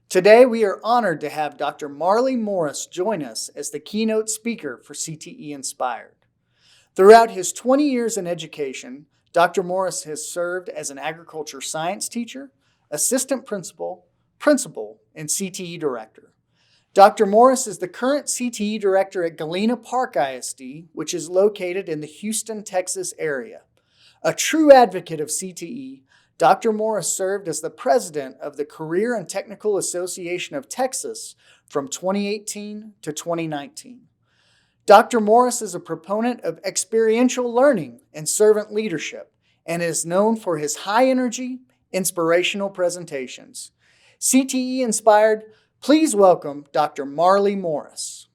Today, we are honored to have Dr. Marley Morris join us as the keynote speaker for CTE Inspired. Throughout his 20 years in education, Dr. Morris has served as an agriculture science teacher, assistant principal, and CTE director. Dr. Morris is the current CTE director at Galena Park ISD, which is located in the Houston, Texas area. A true advocate of CTE, Dr. Morris served as the president of the Career and Technical Association of Texas from 2018 to 2019. Dr. Morris is a proponent of experiential learning and servant leadership and is known for his high-energy, inspirational presentations. CTE Inspired, please welcome Dr. Marley Morris.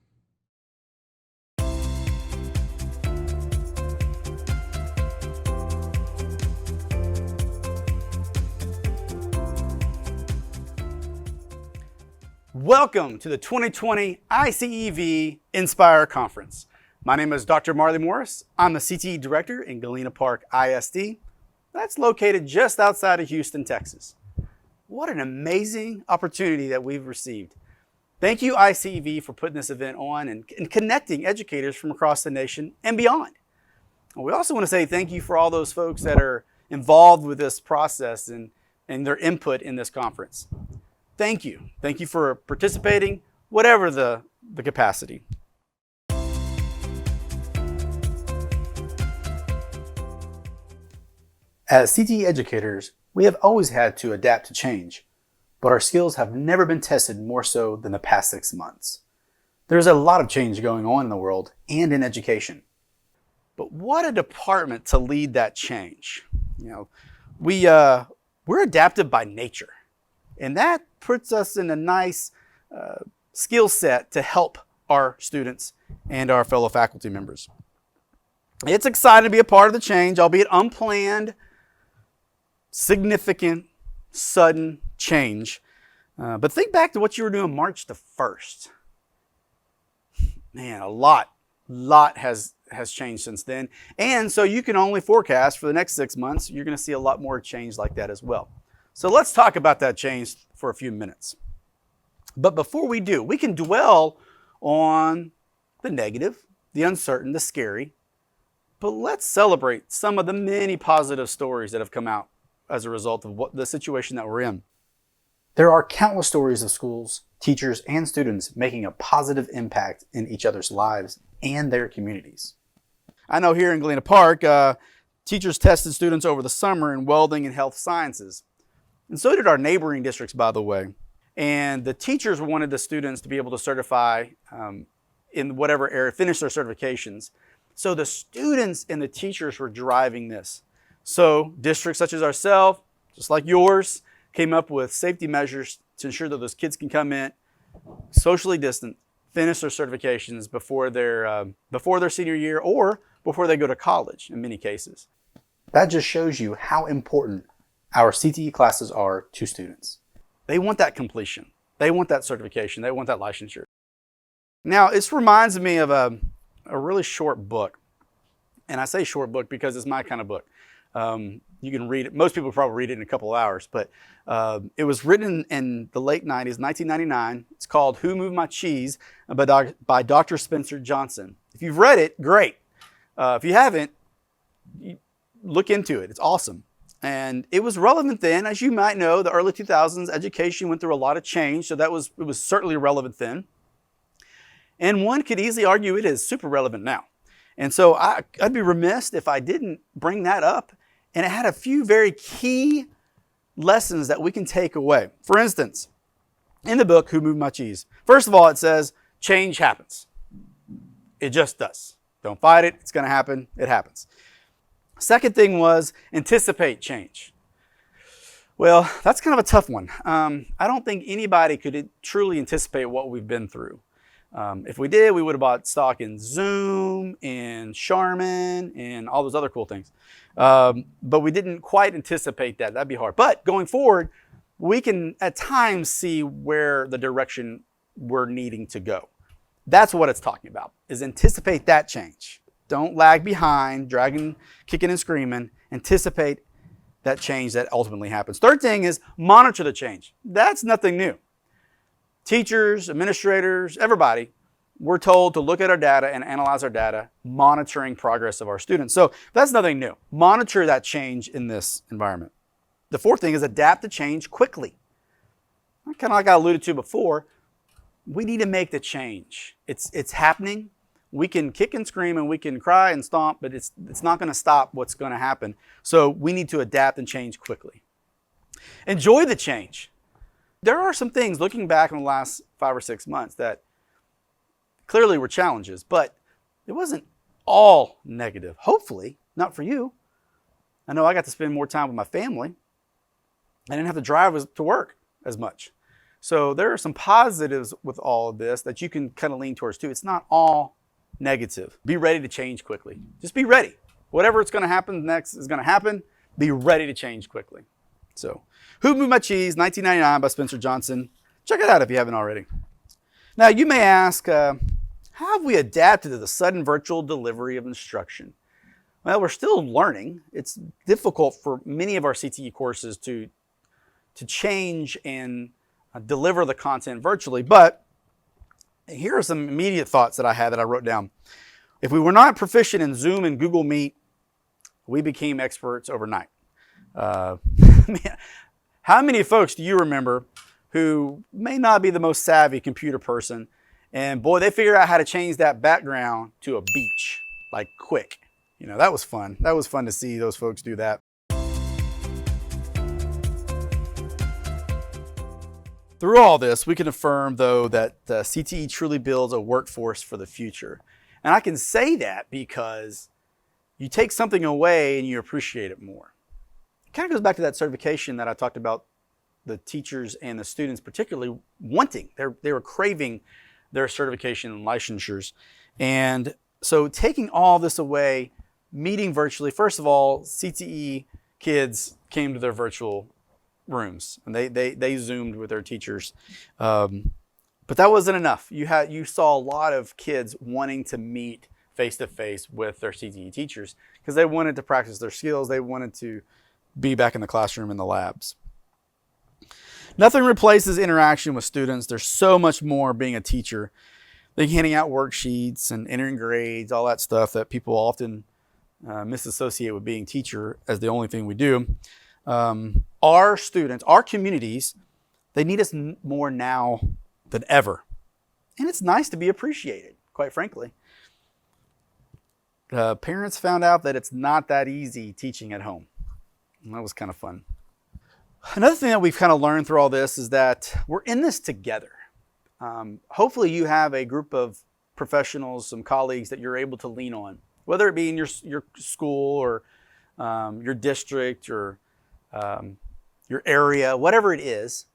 Welcome to the 2020 ICEV Inspire Conference. My name is Dr. Marley Morris. I'm the CTE Director in Galena Park ISD. That's located just outside of Houston, Texas. What an amazing opportunity that we've received. Thank you, ICEV, for putting this event on and connecting educators from across the nation and beyond. We also want to say thank you for all those folks that are involved with this process and their input in this conference. Thank you. Thank you for participating, whatever the capacity. As CTE educators, we have always had to adapt to change, but our skills have never been tested more so than the past 6 months. There's a lot of change going on in the world and in education. But what a department to lead that change. We're adaptive by nature. And that puts us in a nice skill set to help our students and our fellow faculty members. It's exciting to be a part of the change, albeit unplanned, significant, sudden change. But think back to what you were doing March the 1st. Man, a lot has changed since then. And so you can only forecast for the next 6 months, you're going to see a lot more change like that as well. So let's talk about that change for a few minutes. But before we do, we can dwell on the negative, the uncertain, the scary, but let's celebrate some of the many positive stories that have come out as a result of the situation that we're in. There are countless stories of schools, teachers, and students making a positive impact in each other's lives and their communities. I know here in Galena Park, teachers tested students over the summer in welding and health sciences. And so did our neighboring districts, by the way. And the teachers wanted the students to be able to certify in whatever area, finish their certifications. So the students and the teachers were driving this. So districts such as ourselves, just like yours, came up with safety measures to ensure that those kids can come in, socially distant, finish their certifications before their senior year or before they go to college in many cases. That just shows you how important our CTE classes are to students. They want that completion. They want that certification. They want that licensure. Now, this reminds me of a really short book. And I say short book because it's my kind of book. You can read it. Most people probably read it in a couple of hours. But it was written in the late 90s, 1999. It's called Who Moved My Cheese by Dr. Spencer Johnson. If you've read it, great. If you haven't, look into it. It's awesome. And it was relevant then. As you might know, the early 2000s, education went through a lot of change, so it was certainly relevant then. And one could easily argue it is super relevant now. And so I'd be remiss if I didn't bring that up. And it had a few very key lessons that we can take away. For instance, in the book, Who Moved My Cheese? First of all, it says, change happens. It just does. Don't fight it. It's going to happen. It happens. Second thing was anticipate change. Well, that's kind of a tough one. I don't think anybody could truly anticipate what we've been through. If we did, we would have bought stock in Zoom, in Charmin, and all those other cool things. But we didn't quite anticipate that. That'd be hard. But going forward, we can at times see where the direction we're needing to go. That's what it's talking about, is anticipate that change. Don't lag behind, dragging, kicking and screaming. Anticipate that change that ultimately happens. Third thing is monitor the change. That's nothing new. Teachers, administrators, everybody, we're told to look at our data and analyze our data, monitoring progress of our students. So that's nothing new. Monitor that change in this environment. The fourth thing is adapt to change quickly. Kind of like I alluded to before, we need to make the change. It's happening. We can kick and scream and we can cry and stomp, but it's not going to stop what's going to happen. So we need to adapt and change quickly. Enjoy the change. There are some things looking back in the last 5 or 6 months that clearly were challenges, but it wasn't all negative. Hopefully, not for you. I know I got to spend more time with my family. I didn't have to drive to work as much. So there are some positives with all of this that you can kind of lean towards too. It's not all negative. Be ready to change quickly. Just be ready. Whatever it's going to happen next is going to happen. Be ready to change quickly. So, Who Moved My Cheese, 1999 by Spencer Johnson. Check it out if you haven't already. Now, you may ask, how have we adapted to the sudden virtual delivery of instruction? Well, we're still learning. It's difficult for many of our CTE courses to change and deliver the content virtually, but here are some immediate thoughts that I had that I wrote down. If we were not proficient in Zoom and Google Meet, we became experts overnight. How many folks do you remember who may not be the most savvy computer person, and boy, they figured out how to change that background to a beach, like quick. That was fun. That was fun to see those folks do that. Through all this, we can affirm, though, that CTE truly builds a workforce for the future. And I can say that because you take something away and you appreciate it more. It kind of goes back to that certification that I talked about the teachers and the students particularly wanting. They were craving their certification and licensures. And so taking all this away, meeting virtually, first of all, CTE kids came to their virtual rooms and they Zoomed with their teachers. But that wasn't enough. You saw a lot of kids wanting to meet face-to-face with their CTE teachers because they wanted to practice their skills. They wanted to be back in the classroom in the labs. Nothing replaces interaction with students. There's so much more being a teacher. Like handing out worksheets and entering grades, all that stuff that people often misassociate with being teacher as the only thing we do. Our students, our communities, they need us more now than ever. And it's nice to be appreciated, quite frankly. Parents found out that it's not that easy teaching at home. And that was kind of fun. Another thing that we've kind of learned through all this is that we're in this together. Hopefully you have a group of professionals, some colleagues that you're able to lean on, whether it be in your school or your district or your area, whatever it is.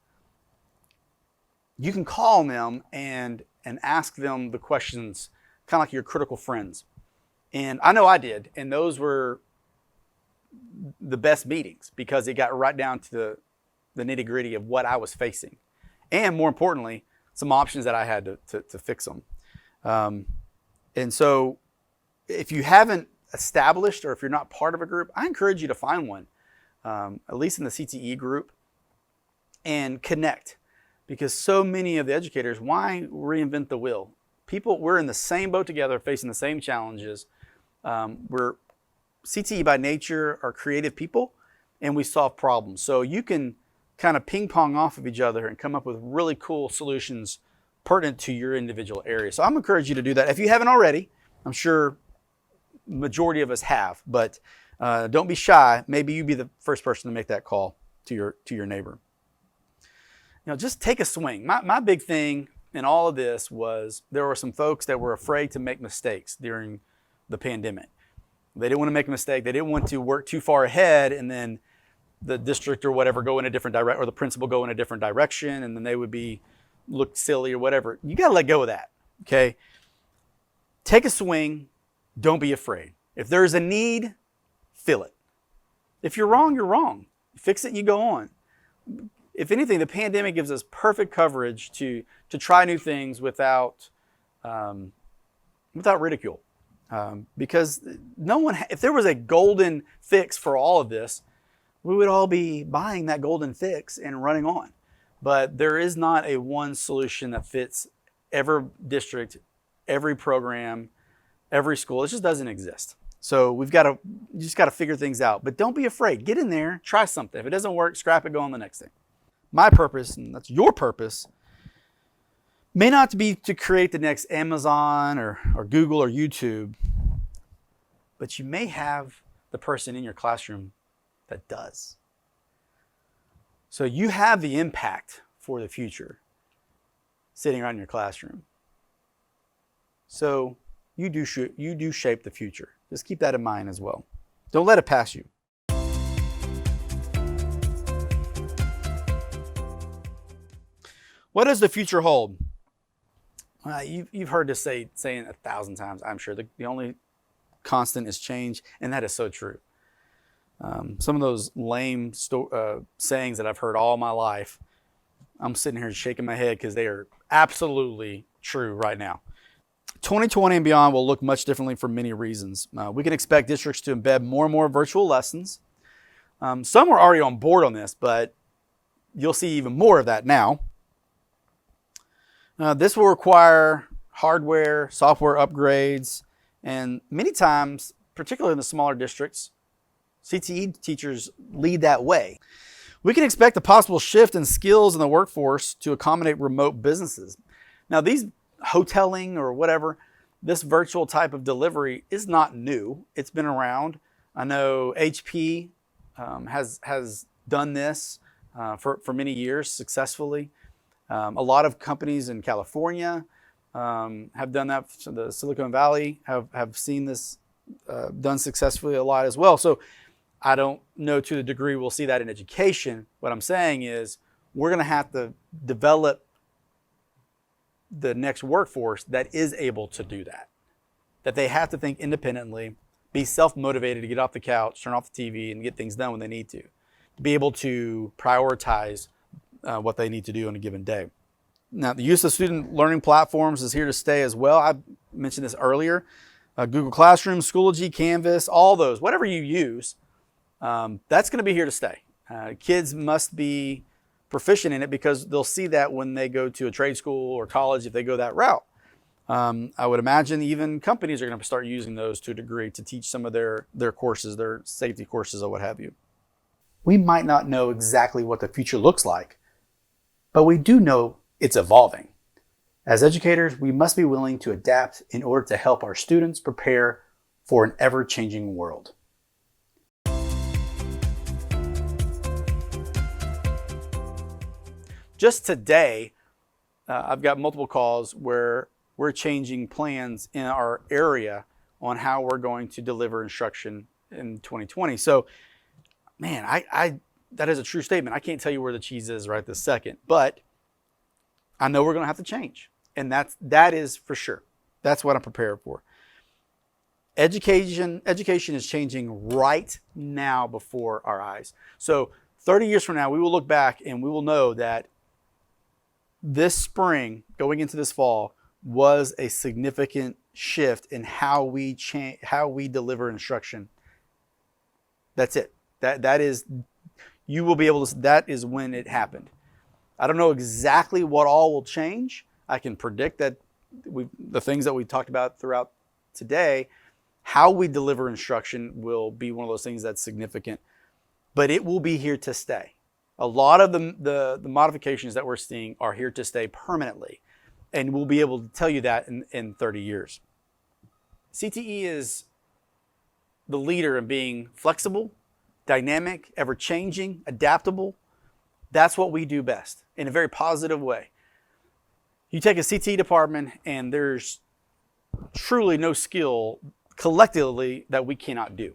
You can call them and ask them the questions, kind of like your critical friends. And I know I did, and those were the best meetings because it got right down to the nitty-gritty of what I was facing. And more importantly, some options that I had to fix them. And so if you haven't established or if you're not part of a group, I encourage you to find one, at least in the CTE group, and connect. Because so many of the educators, why reinvent the wheel? We're in the same boat together, facing the same challenges. We're CTE by nature are creative people, and we solve problems. So you can kind of ping pong off of each other and come up with really cool solutions pertinent to your individual area. So I'm encouraging you to do that. If you haven't already, I'm sure majority of us have, but don't be shy. Maybe you be the first person to make that call to your neighbor. Just take a swing. My big thing in all of this was there were some folks that were afraid to make mistakes during the pandemic. They didn't want to make a mistake. They didn't want to work too far ahead and then the district or whatever go in a different direction, or the principal go in a different direction, and then they would look silly or whatever. You got to let go of that, okay? Take a swing. Don't be afraid. If there's a need, fill it. If you're wrong, you're wrong. Fix it and you go on. If anything, the pandemic gives us perfect coverage to try new things without ridicule. Because if there was a golden fix for all of this, we would all be buying that golden fix and running on. but there is not a one solution that fits every district, every program, every school. It just doesn't exist. So you just got to figure things out. But don't be afraid. Get in there, try something. If it doesn't work, scrap it, go on the next thing. My purpose, and that's your purpose, may not be to create the next Amazon or Google or YouTube, but you may have the person in your classroom that does. So you have the impact for the future sitting around in your classroom. So you do shape the future. Just keep that in mind as well. Don't let it pass you. What does the future hold? You've heard this saying 1,000 times, I'm sure. The only constant is change, and that is so true. Some of those lame sayings that I've heard all my life, I'm sitting here shaking my head because they are absolutely true right now. 2020 and beyond will look much differently for many reasons. We can expect districts to embed more and more virtual lessons. Some are already on board on this, but you'll see even more of that now. This will require hardware, software upgrades, and many times, particularly in the smaller districts, CTE teachers lead that way. We can expect a possible shift in skills in the workforce to accommodate remote businesses. Now, these hoteling or whatever, this virtual type of delivery is not new. It's been around. I know HP has done this for many years successfully. A lot of companies in California have done that. So the Silicon Valley have seen this done successfully a lot as well. So I don't know to the degree we'll see that in education. What I'm saying is we're going to have to develop the next workforce that is able to do that. That they have to think independently, be self-motivated to get off the couch, turn off the TV, and get things done when they need to. Be able to prioritize what they need to do on a given day. Now, the use of student learning platforms is here to stay as well. I mentioned this earlier. Google Classroom, Schoology, Canvas, all those, whatever you use, that's going to be here to stay. Kids must be proficient in it because they'll see that when they go to a trade school or college if they go that route. I would imagine even companies are going to start using those to a degree to teach some of their courses, their safety courses or what have you. We might not know exactly what the future looks like, but we do know it's evolving. As educators, we must be willing to adapt in order to help our students prepare for an ever-changing world. Just today, I've got multiple calls where we're changing plans in our area on how we're going to deliver instruction in 2020. So, man, that is a true statement. I can't tell you where the cheese is right this second, but I know we're going to have to change. And that is for sure. That's what I'm prepared for. Education is changing right now before our eyes. So 30 years from now, we will look back and we will know that this spring, going into this fall, was a significant shift in how we deliver instruction. That's it. That is, you will be able to, that is when it happened. I don't know exactly what all will change. I can predict that the things that we talked about throughout today, how we deliver instruction will be one of those things that's significant, but it will be here to stay. A lot of the modifications that we're seeing are here to stay permanently, and we'll be able to tell you that in 30 years. CTE is the leader in being flexible, dynamic, ever-changing, adaptable. That's what we do best in a very positive way. You take a CTE department and there's truly no skill collectively that we cannot do.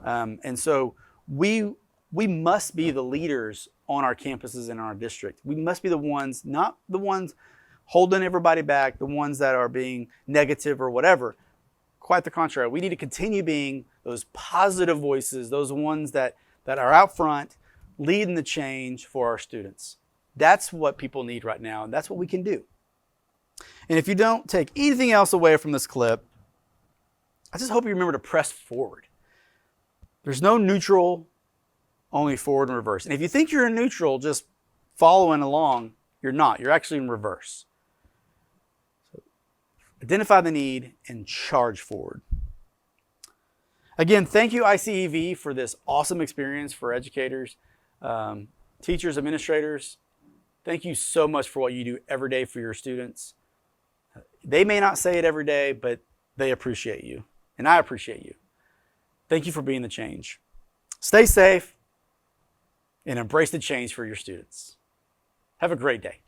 And so we must be the leaders on our campuses and in our district. We must be the ones, not the ones holding everybody back, the ones that are being negative or whatever. Quite the contrary. We need to continue being those positive voices, those ones that are out front, leading the change for our students. That's what people need right now, and that's what we can do. And if you don't take anything else away from this clip, I just hope you remember to press forward. There's no neutral, only forward and reverse. And if you think you're in neutral, just following along, you're not. You're actually in reverse. So identify the need and charge forward. Again, thank you ICEV for this awesome experience for educators, teachers, administrators. Thank you so much for what you do every day for your students. They may not say it every day, but they appreciate you, and I appreciate you. Thank you for being the change. Stay safe and embrace the change for your students. Have a great day.